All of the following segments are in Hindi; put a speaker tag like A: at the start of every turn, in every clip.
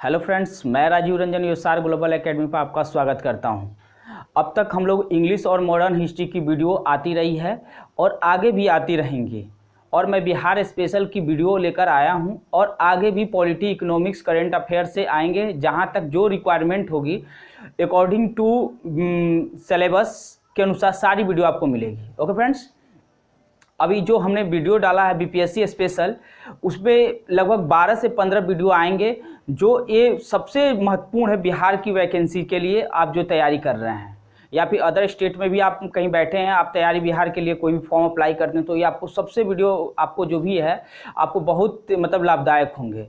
A: हेलो फ्रेंड्स, मैं राजीव रंजन योसार ग्लोबल एकेडमी पर आपका स्वागत करता हूं। अब तक हम लोग इंग्लिश और मॉडर्न हिस्ट्री की वीडियो आती रही है और आगे भी आती रहेंगी, और मैं बिहार स्पेशल की वीडियो लेकर आया हूं और आगे भी पॉलिटी, इकोनॉमिक्स, करंट अफेयर्स से आएंगे। जहां तक जो रिक्वायरमेंट होगी अकॉर्डिंग टू सिलेबस के अनुसार सारी वीडियो आपको मिलेगी। ओके फ्रेंड्स, अभी जो हमने वीडियो डाला है बीपीएससी स्पेशल, उसमें लगभग 12 से 15 वीडियो आएंगे जो ये सबसे महत्वपूर्ण है बिहार की वैकेंसी के लिए। आप जो तैयारी कर रहे हैं या फिर अदर स्टेट में भी आप कहीं बैठे हैं, आप तैयारी बिहार के लिए कोई भी फॉर्म अप्लाई करते हैं, तो ये आपको सबसे वीडियो आपको जो भी है आपको बहुत लाभदायक होंगे।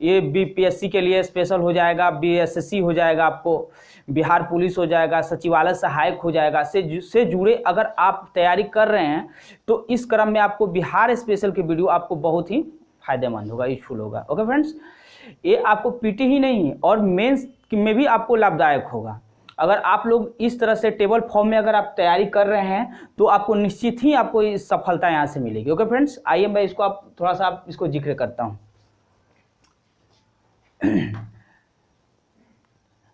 A: ये बीपीएससी के लिए स्पेशल हो जाएगा, बीएसएससी हो जाएगा, आपको बिहार पुलिस हो जाएगा, सचिवालय सहायक हो जाएगा, से जुड़े अगर आप तैयारी कर रहे हैं तो इस क्रम में आपको बिहार स्पेशल की वीडियो आपको बहुत ही फायदेमंद होगा, यूजफुल होगा। ओके फ्रेंड्स, ये आपको पीटी ही नहीं और मेंस में भी आपको लाभदायक होगा। अगर आप लोग इस तरह से टेबल फॉर्म में अगर आप तैयारी कर रहे हैं तो आपको निश्चित ही आपको सफलता यहाँ से मिलेगी। ओके फ्रेंड्स, आइए मैं इसको आप थोड़ा सा आप इसको जिक्र करता हूँ।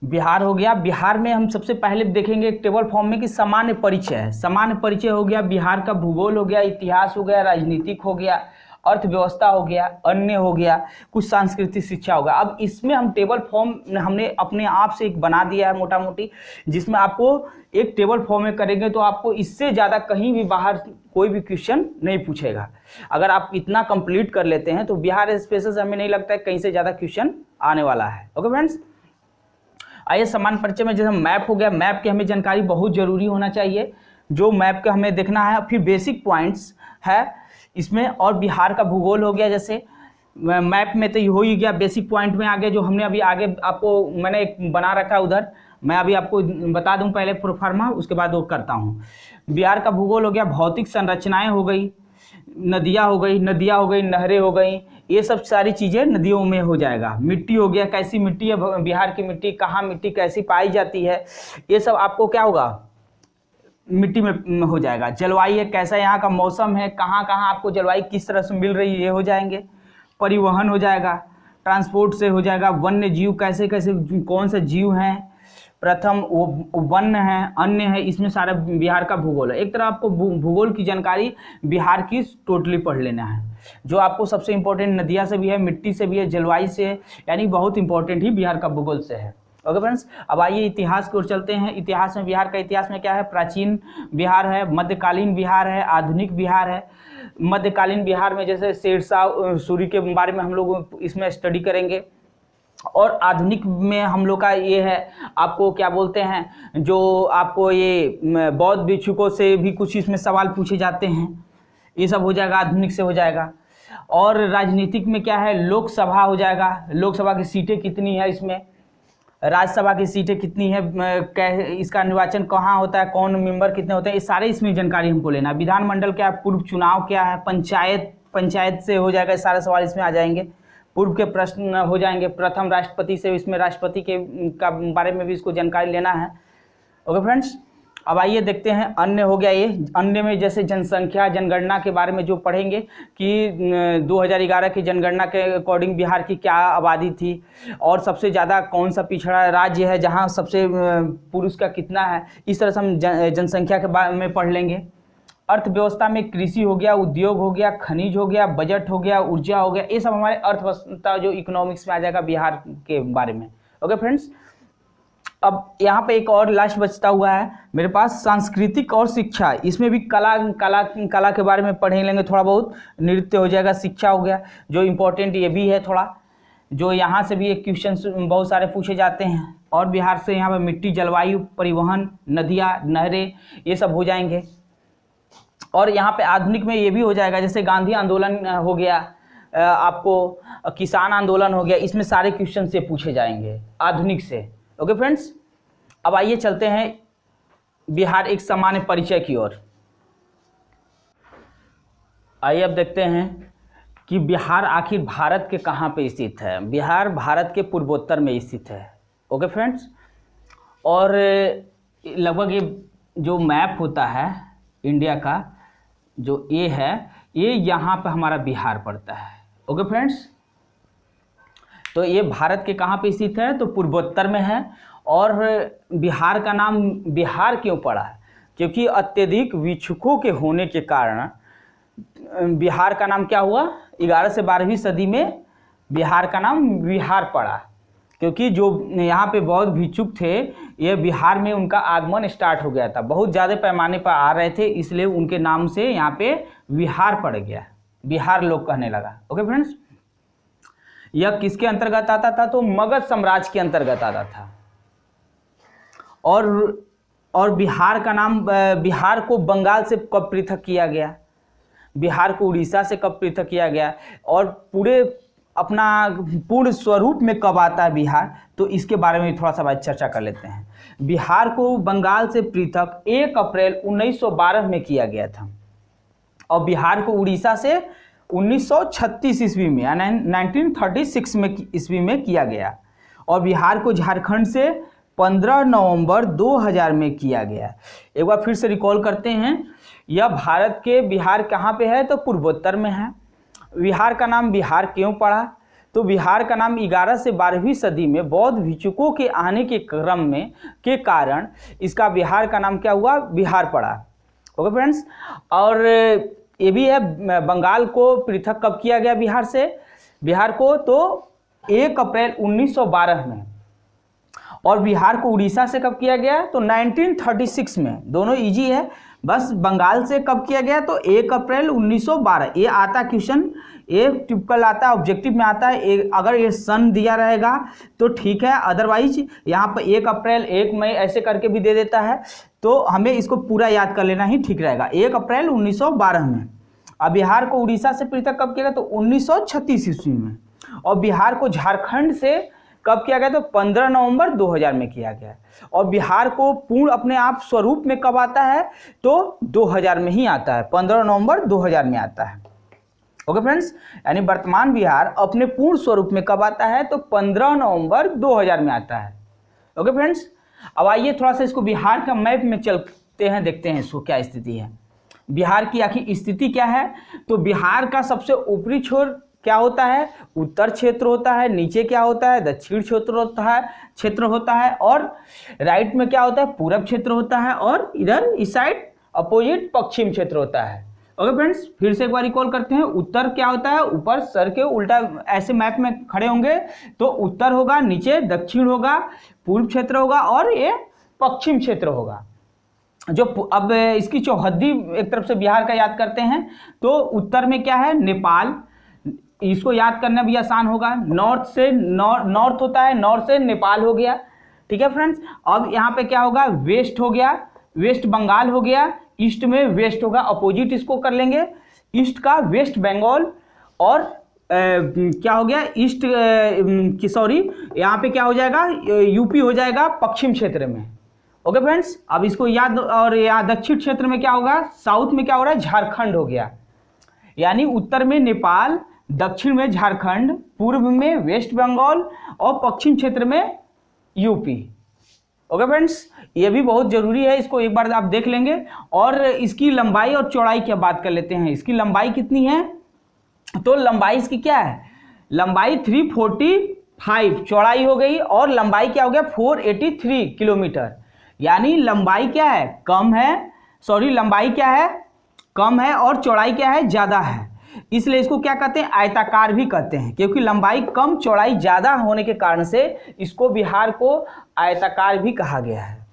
A: बिहार हो गया। बिहार में हम सबसे पहले देखेंगे एक टेबल फॉर्म में कि सामान्य परिचय है। सामान्य परिचय हो गया, बिहार का भूगोल हो गया, इतिहास हो गया, राजनीतिक हो गया, अर्थव्यवस्था हो गया, अन्य हो गया, कुछ सांस्कृतिक शिक्षा होगा। अब इसमें हम टेबल फॉर्म हमने अपने आप से एक बना दिया है मोटा मोटी, जिसमें आपको एक टेबल फॉर्म में करेंगे तो आपको इससे ज़्यादा कहीं भी बाहर कोई भी क्वेश्चन नहीं पूछेगा। अगर आप इतना कंप्लीट कर लेते हैं तो बिहार स्पेशल से हमें नहीं लगता है कहीं से ज़्यादा क्वेश्चन आने वाला है। ओके फ्रेंड्स, आइए समान परिचय में जैसे मैप हो गया, मैप की हमें जानकारी बहुत ज़रूरी होना चाहिए, जो मैप का हमें देखना है। फिर बेसिक पॉइंट्स है इसमें, और बिहार का भूगोल हो गया। जैसे मैप में तो हो ही गया, बेसिक पॉइंट में आगे जो हमने अभी आगे आपको मैंने एक बना रखा उधर, मैं अभी आपको बता दूं पहले प्रोफार्मा, उसके बाद वो करता हूँ। बिहार का भूगोल हो गया, भौतिक संरचनाएँ हो गई, नदियाँ हो गई, नहरें हो गई, ये सब सारी चीज़ें नदियों में हो जाएगा। मिट्टी हो गया, कैसी मिट्टी है बिहार की, मिट्टी कहाँ, मिट्टी कैसी पाई जाती है, ये सब आपको क्या होगा मिट्टी में हो जाएगा। जलवायु है, कैसा यहाँ का मौसम है, कहाँ कहाँ आपको जलवायु किस तरह से मिल रही है, ये हो जाएंगे। परिवहन हो जाएगा, ट्रांसपोर्ट से हो जाएगा। वन्य जीव, कैसे कैसे कौन से जीव हैं, प्रथम वन्य है, अन्य है, इसमें सारा बिहार का भूगोल है। एक तरह आपको भूगोल की जानकारी बिहार की टोटली पढ़ लेना है, जो आपको सबसे इंपॉर्टेंट नदिया से भी है, मिट्टी से भी है, जलवायु से है, यानी बहुत इंपॉर्टेंट ही बिहार का भूगोल से है। ओके फ्रेंड्स, अब आइए इतिहास की ओर चलते हैं। इतिहास में बिहार का इतिहास में क्या है, प्राचीन बिहार है, मध्यकालीन बिहार है, आधुनिक बिहार है। मध्यकालीन बिहार में जैसे शेरशाह सूरी के बारे में हम लोग इसमें स्टडी करेंगे, और आधुनिक में हम लोग का ये है, आपको क्या बोलते हैं, जो आपको ये बौद्ध भिक्षुकों से भी कुछ इसमें सवाल पूछे जाते हैं, ये सब हो जाएगा, आधुनिक से हो जाएगा। और राजनीतिक में क्या है, लोकसभा हो जाएगा, लोकसभा की सीटें कितनी है, इसमें राज्यसभा की सीटें कितनी है, इसका निर्वाचन कहाँ होता है, कौन मेंबर कितने होते हैं, ये सारे इसमें जानकारी हमको लेना है। विधानमंडल क्या है, पूर्व चुनाव क्या है, पंचायत से हो जाएगा, सारे सवाल इसमें आ जाएंगे। पूर्व के प्रश्न हो जाएंगे, प्रथम राष्ट्रपति से, इसमें राष्ट्रपति के का बारे में भी इसको जानकारी लेना है। ओके फ्रेंड्स, अब आइए देखते हैं अन्य हो गया। ये अन्य में जैसे जनसंख्या, जनगणना के बारे में जो पढ़ेंगे कि 2011 की जनगणना के अकॉर्डिंग बिहार की क्या आबादी थी, और सबसे ज़्यादा कौन सा पिछड़ा राज्य है जहां सबसे पुरुष का कितना है, इस तरह से हम जनसंख्या के बारे में पढ़ लेंगे। अर्थव्यवस्था में कृषि हो गया, उद्योग हो गया, खनिज हो गया, बजट हो गया, ऊर्जा हो गया, ये सब हमारे अर्थव्यवस्था जो इकोनॉमिक्स में आ जाएगा बिहार के बारे में। ओके फ्रेंड्स, अब यहाँ पे एक और लास्ट बचता हुआ है मेरे पास, सांस्कृतिक और शिक्षा। इसमें भी कला के बारे में पढ़ लेंगे थोड़ा बहुत, नृत्य हो जाएगा, शिक्षा हो गया, जो इम्पोर्टेंट ये भी है थोड़ा, जो यहाँ से भी एक क्वेश्चन बहुत सारे पूछे जाते हैं। और बिहार से यहाँ पर मिट्टी, जलवायु, परिवहन, नदियाँ, नहरें, ये सब हो जाएंगे। और यहाँ पे आधुनिक में ये भी हो जाएगा, जैसे गांधी आंदोलन हो गया, आपको किसान आंदोलन हो गया, इसमें सारे क्वेश्चन से पूछे जाएंगे आधुनिक से। ओके फ्रेंड्स, अब आइए चलते हैं बिहार एक सामान्य परिचय की ओर। आइए अब देखते हैं कि बिहार आखिर भारत के कहाँ पे स्थित है। बिहार भारत के पूर्वोत्तर में स्थित है। ओके फ्रेंड्स, और लगभग ये जो मैप होता है इंडिया का, जो ये है, ये यहाँ पे हमारा बिहार पड़ता है। ओके फ्रेंड्स, तो ये भारत के कहाँ पे स्थित है? तो पूर्वोत्तर में है। और बिहार का नाम बिहार क्यों पड़ा है? क्योंकि अत्यधिक भिक्षुकों के होने के कारण बिहार का नाम क्या हुआ? 11 से 12वीं सदी में बिहार का नाम बिहार पड़ा, क्योंकि जो यहाँ पे बौद्ध भिक्षुक थे ये बिहार में उनका आगमन स्टार्ट हो गया था, बहुत ज़्यादा पैमाने पर आ रहे थे, इसलिए उनके नाम से यहाँ पे बिहार पड़ गया, बिहार लोग कहने लगा। ओके फ्रेंड्स, यह किसके अंतर्गत आता था? तो मगध साम्राज्य के अंतर्गत आता था। और बिहार का नाम, बिहार को बंगाल से कब पृथक किया गया? बिहार को उड़ीसा से कब पृथक किया गया? और पूरे अपना पूर्ण स्वरूप में कब आता है बिहार? तो इसके बारे में थोड़ा सा बात चर्चा कर लेते हैं। बिहार को बंगाल से पृथक 1 अप्रैल 1912 में किया गया था, और बिहार को उड़ीसा से 1936 ईस्वी में, 1936 में ईस्वी में किया गया, और बिहार को झारखंड से 15 नवंबर 2000 में किया गया। एक बार फिर से रिकॉल करते हैं, यह भारत के बिहार कहाँ पे है? तो पूर्वोत्तर में है। बिहार का नाम बिहार क्यों पड़ा? तो बिहार का नाम 11 से 12वीं सदी में बौद्ध भिक्षुकों के आने के क्रम में के कारण इसका बिहार का नाम क्या हुआ? बिहार पड़ा। ओके फ्रेंड्स, और ये भी है, बंगाल को पृथक कब किया गया बिहार से? बिहार को तो 1 अप्रैल 1912 में, और बिहार को उड़ीसा से कब किया गया? तो 1936 में। दोनों इजी है, बस बंगाल से कब किया गया? तो 1 अप्रैल 1912। ये आता क्वेश्चन, ये टिपिकल आता है, ऑब्जेक्टिव में आता है। अगर ये सन दिया रहेगा तो ठीक है, अदरवाइज यहाँ पर 1 अप्रैल 1 मई ऐसे करके भी दे देता है, तो हमें इसको पूरा याद कर लेना ही ठीक रहेगा। 1 अप्रैल 1912 में। अब बिहार को उड़ीसा से पृथक कब किया गया? तो 1936 ईस्वी में। और बिहार को झारखंड से कब किया गया? तो 15 नवंबर 2000 में किया गया। और बिहार को पूर्ण अपने आप स्वरूप में कब आता है? तो 2000 में ही आता है, 15 नवंबर 2000 में आता है। ओके फ्रेंड्स, यानी वर्तमान बिहार अपने पूर्ण स्वरूप में कब आता है? तो 15 नवंबर 2000 में आता है। ओके फ्रेंड्स, अब आइए थोड़ा सा इसको बिहार का मैप में चलते हैं, देखते हैं इसको क्या स्थिति है, बिहार की आखिर स्थिति क्या है। तो बिहार का सबसे ऊपरी छोर क्या होता है? उत्तर क्षेत्र होता है। नीचे क्या होता है? दक्षिण क्षेत्र होता है। और राइट में क्या होता है? पूरब क्षेत्र होता है। और इधर इस साइड अपोजिट पश्चिम क्षेत्र होता है। ओके फ्रेंड्स, फिर से एक बार रिकॉल करते हैं। उत्तर क्या होता है? ऊपर सर के उल्टा ऐसे मैप में खड़े होंगे तो उत्तर होगा, नीचे दक्षिण होगा, पूर्व क्षेत्र होगा, और ये पश्चिम क्षेत्र होगा। जो अब इसकी चौहद्दी एक तरफ से बिहार का याद करते हैं, तो उत्तर में क्या है? नेपाल, इसको याद करना भी आसान होगा। नॉर्थ से नॉर्थ होता है, नॉर्थ से नेपाल हो गया। ठीक है फ्रेंड्स, अब यहाँ पे क्या होगा? वेस्ट हो गया, वेस्ट बंगाल हो गया। ईस्ट में वेस्ट होगा, अपोजिट इसको कर लेंगे, ईस्ट का वेस्ट बंगाल। और क्या हो गया? ईस्ट सॉरी, यहाँ पे क्या हो जाएगा? यूपी हो जाएगा पश्चिम क्षेत्र में। ओके फ्रेंड्स, अब इसको याद। और यहाँ दक्षिण क्षेत्र में क्या होगा? साउथ में क्या हो रहा है? झारखंड हो गया। यानी उत्तर में नेपाल, दक्षिण में झारखंड, पूर्व में वेस्ट बंगाल, और पश्चिम क्षेत्र में यूपी। ओके फ्रेंड्स, ये भी बहुत जरूरी है, इसको एक बार आप देख लेंगे। और इसकी लंबाई और चौड़ाई की बात कर लेते हैं। इसकी लंबाई कितनी है? तो लंबाई इसकी क्या है? लंबाई 345, चौड़ाई हो गई, और लंबाई क्या हो गया? 483 किलोमीटर। यानी लंबाई क्या है? कम है, सॉरी लंबाई क्या है? कम है, और चौड़ाई क्या है? ज़्यादा है। इसलिए इसको क्या कहते हैं? आयताकार भी कहते हैं, क्योंकि लंबाई कम चौड़ाई ज़्यादा होने के कारण से इसको बिहार को आयताकार भी कहा गया है।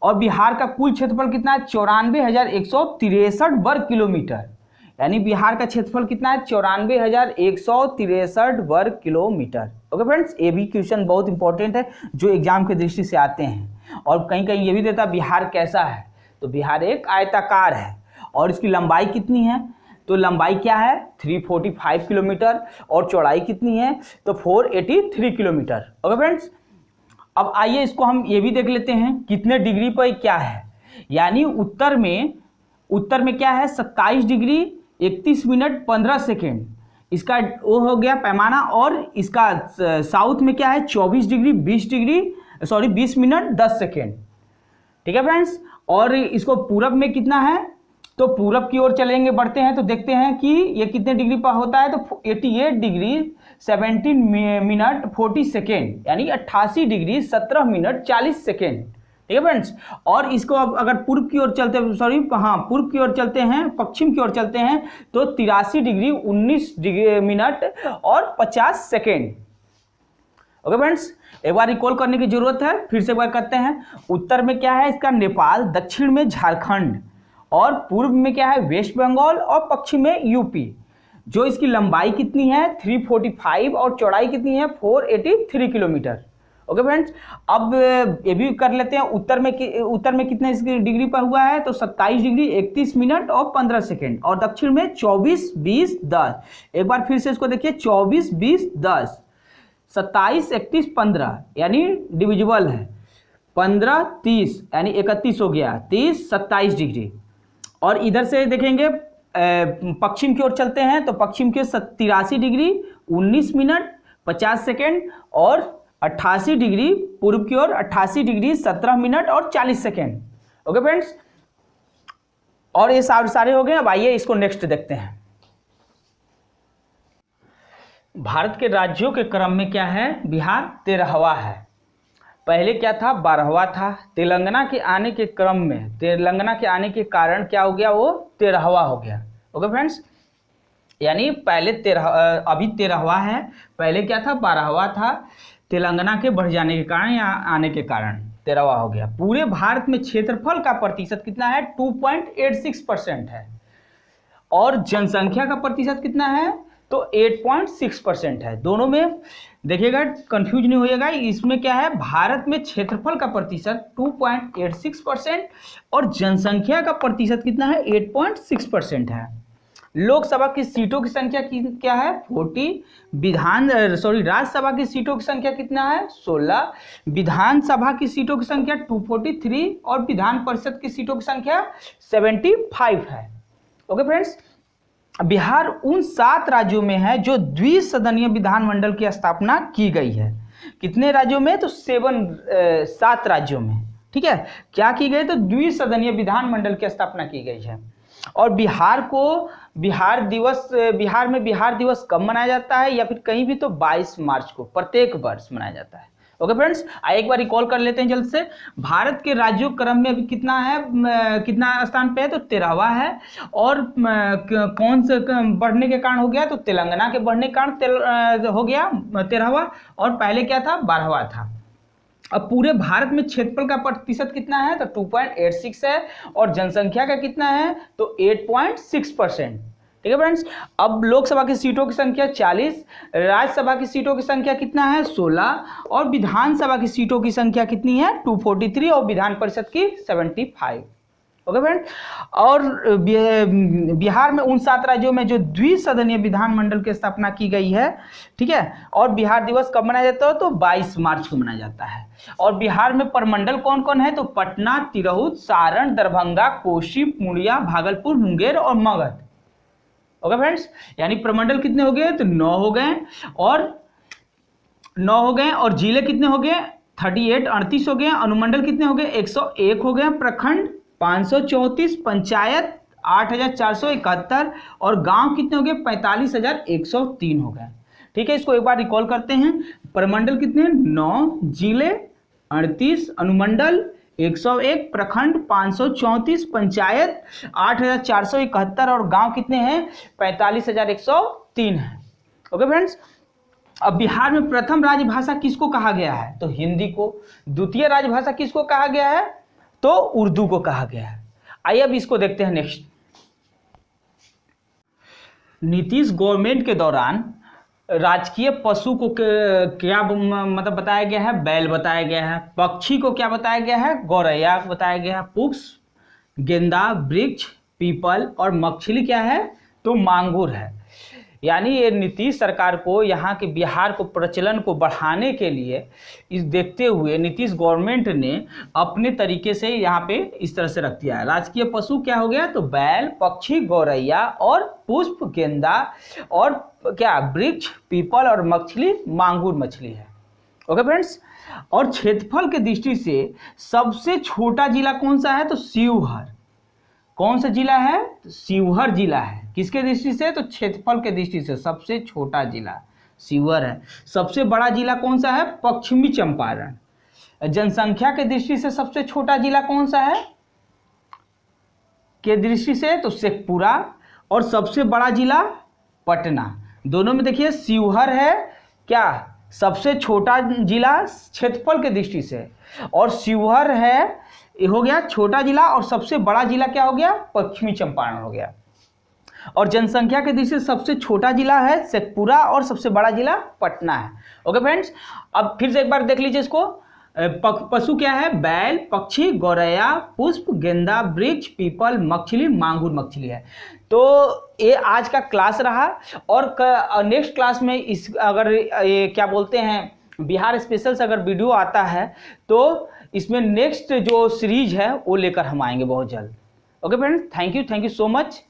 A: और बिहार का कुल क्षेत्रफल कितना है? 94,163 वर्ग किलोमीटर। यानी बिहार का क्षेत्रफल कितना है? 94,163 वर्ग किलोमीटर। ओके फ्रेंड्स, ये भी क्वेश्चन बहुत इंपॉर्टेंट है जो एग्जाम की दृष्टि से आते हैं। और कहीं कहीं ये भी देता बिहार कैसा है? तो बिहार एक आयताकार है। और इसकी लंबाई कितनी है? तो लंबाई क्या है? 345 किलोमीटर। और चौड़ाई कितनी है? तो 483 किलोमीटर। ओके फ्रेंड्स, अब आइए इसको हम ये भी देख लेते हैं कितने डिग्री पर क्या है। यानी उत्तर में क्या है? 27 डिग्री 31 मिनट 15 सेकेंड, इसका वो हो गया पैमाना। और इसका साउथ में क्या है? 24 डिग्री 20 मिनट 10 सेकेंड। ठीक है फ्रेंड्स, और इसको पूरब में कितना है? तो पूरब की ओर चलेंगे, बढ़ते हैं तो देखते हैं कि ये कितने डिग्री पर होता है। तो 88 डिग्री 17 मिनट 40 सेकेंड, यानी 88 डिग्री 17 मिनट 40 सेकेंड। ठीक है फ्रेंड्स। और इसको अब अगर पूर्व की ओर चलते, सॉरी हाँ पूर्व की ओर चलते हैं, पश्चिम की ओर चलते हैं तो 83 डिग्री 19 मिनट और 50 सेकेंड। ओके फ्रेंड्स, एक बार रिकॉल करने की जरूरत है, फिर से एक बार करते हैं। उत्तर में क्या है इसका नेपाल, दक्षिण में झारखंड, और पूर्व में क्या है वेस्ट बंगाल, और पश्चिम में यूपी। जो इसकी लंबाई कितनी है 345 और चौड़ाई कितनी है 483 किलोमीटर। ओके फ्रेंड्स, अब ये भी कर लेते हैं। उत्तर में कितने इसकी डिग्री पर हुआ है तो 27 डिग्री 31 मिनट और 15 सेकेंड, और दक्षिण में 24 20 10। एक बार फिर से इसको देखिए, 24 20 10, 27 31 15 यानी डिविजिबल है, 15 30 यानी 31 हो गया, 30 27 डिग्री। और इधर से देखेंगे पश्चिम की ओर चलते हैं तो पश्चिम के 83 डिग्री 19 मिनट 50 सेकेंड, और 88 डिग्री पूर्व की ओर 88 डिग्री 17 मिनट और 40 सेकेंड। ओके फ्रेंड्स, और ये सारे हो गए। अब आइए इसको नेक्स्ट देखते हैं। भारत के राज्यों के क्रम में क्या है, बिहार 13वां है। पहले क्या था 12वां था। तेलंगाना के आने के क्रम में, तेलंगाना के आने के कारण क्या हो गया, वो 13वां हो गया। ओके फ्रेंड्स, यानी पहले अभी 13वां है, पहले क्या था 12वां था। तेलंगाना के बढ़ जाने के कारण या आने के कारण 13वां हो गया। पूरे भारत में क्षेत्रफल का प्रतिशत कितना है 2.86% है, और जनसंख्या का प्रतिशत कितना है तो 8.6% है। दोनों में देखिएगा, कंफ्यूज नहीं होइएगा। इसमें क्या है, भारत में क्षेत्रफल का प्रतिशत 2.86% और जनसंख्या का प्रतिशत कितना है 8.6% है। लोकसभा की सीटों की संख्या क्या है 40, राज्यसभा की सीटों की संख्या कितना है 16, विधानसभा की सीटों की संख्या 243 और विधान परिषद की सीटों की संख्या 75 है। ओके फ्रेंड्स, बिहार उन 7 राज्यों में है जो द्विसदनीय विधानमंडल की स्थापना की गई है। कितने राज्यों में तो 7 राज्यों में। ठीक है, क्या की गई तो द्विसदनीय विधानमंडल की स्थापना की गई है। और बिहार में बिहार दिवस कब मनाया जाता है, या फिर कहीं भी तो 22 मार्च को प्रत्येक वर्ष मनाया जाता है। ओके फ्रेंड्स, एक बार रिकॉल कर लेते हैं जल्द से। भारत के राज्यों क्रम में अभी कितना है, कितना स्थान पे है तो 13वां है। और कौन से बढ़ने के कारण हो गया तो तेलंगाना के बढ़ने के कारण हो गया 13वां, और पहले क्या था 12वां था। अब पूरे भारत में क्षेत्रफल का प्रतिशत कितना है तो 2.86 है, और जनसंख्या का कितना है तो 8.6%। ठीक है फ्रेंड्स, अब लोकसभा की सीटों की संख्या 40, राज्यसभा की सीटों की संख्या कितना है 16, और विधानसभा की सीटों की संख्या कितनी है 243 और विधान परिषद की 75। ओके फ्रेंड, और बिहार में उन 7 राज्यों में जो द्विसदनीय विधानमंडल की स्थापना की गई है। ठीक है, और बिहार दिवस कब मनाया जाता है तो 22 मार्च को मनाया जाता है। और बिहार में प्रमंडल कौन कौन है तो पटना, तिरहुत, सारण, दरभंगा, कोसी, पूर्णिया, भागलपुर, मुंगेर और मगध। ओके फ्रेंड्स, यानी प्रमंडल कितने हो गए तो 9 हो गए, और जिले कितने हो गए 38 हो गए, अनुमंडल कितने हो गए 101 हो गए, प्रखंड 534, पंचायत 8471 और गांव कितने हो गए 45103 हो गए। ठीक है, इसको एक बार रिकॉल करते हैं। प्रमंडल कितने 9, जिले 38, अनुमंडल 101, प्रखंड 534, पंचायत 8471 और गांव कितने हैं 45103 है। ओके फ्रेंड्स, अब बिहार में प्रथम राजभाषा किसको कहा गया है तो हिंदी को, द्वितीय राजभाषा किसको कहा गया है तो उर्दू को कहा गया है। आइए अब इसको देखते हैं नेक्स्ट। नीतीश गवर्नमेंट के दौरान राजकीय पशु को क्या मतलब बताया गया है बैल बताया गया है, पक्षी को क्या बताया गया है गौरैया बताया गया है, पुष्प गेंदा वृक्ष पीपल और मछली क्या है तो मांगुर है। यानी ये नीतीश सरकार को यहाँ के बिहार को प्रचलन को बढ़ाने के लिए इस देखते हुए नीतीश गवर्नमेंट ने अपने तरीके से यहाँ पे इस तरह से रख दिया है। राजकीय पशु क्या हो गया तो बैल, पक्षी गौरैया और पुष्प गेंदा और क्या वृक्ष पीपल और मछली मांगुर मछली है। ओके फ्रेंड्स, और क्षेत्रफल के दृष्टि से सबसे छोटा जिला कौन सा है तो शिवहर। कौन सा जिला है शिवहर जिला है। किसके दृष्टि से तो क्षेत्रफल के दृष्टि से सबसे छोटा जिला शिवहर है। सबसे बड़ा जिला कौन सा है? पश्चिमी चंपारण। जनसंख्या के दृष्टि से सबसे छोटा जिला कौन सा है के दृष्टि से? तो शेखपुरा। और सबसे बड़ा जिला पटना। दोनों में देखिए शिवहर है क्या सबसे छोटा जिला क्षेत्रफल के दृष्टि से, और शिवहर है ये हो गया छोटा जिला, और सबसे बड़ा जिला क्या हो गया? पश्चिमी चंपारण हो गया। और जनसंख्या के दृष्टि से सबसे छोटा जिला है शेखपुरा और सबसे बड़ा जिला पटना है। ओके फ्रेंड्स, अब फिर से एक बार देख लीजिए इसको। पशु क्या है? बैल, पक्षी, गौरैया, पुष्प, गेंदा, वृक्ष, पीपल, मछली, मांगुर मछली है। तो ये आज का क्लास रहा, और नेक्स्ट क्लास में इस अगर ये क्या बोलते हैं बिहार स्पेशल से अगर वीडियो आता है तो इसमें नेक्स्ट जो सीरीज है वो लेकर हम आएंगे बहुत जल्द। Okay friends, thank you so much.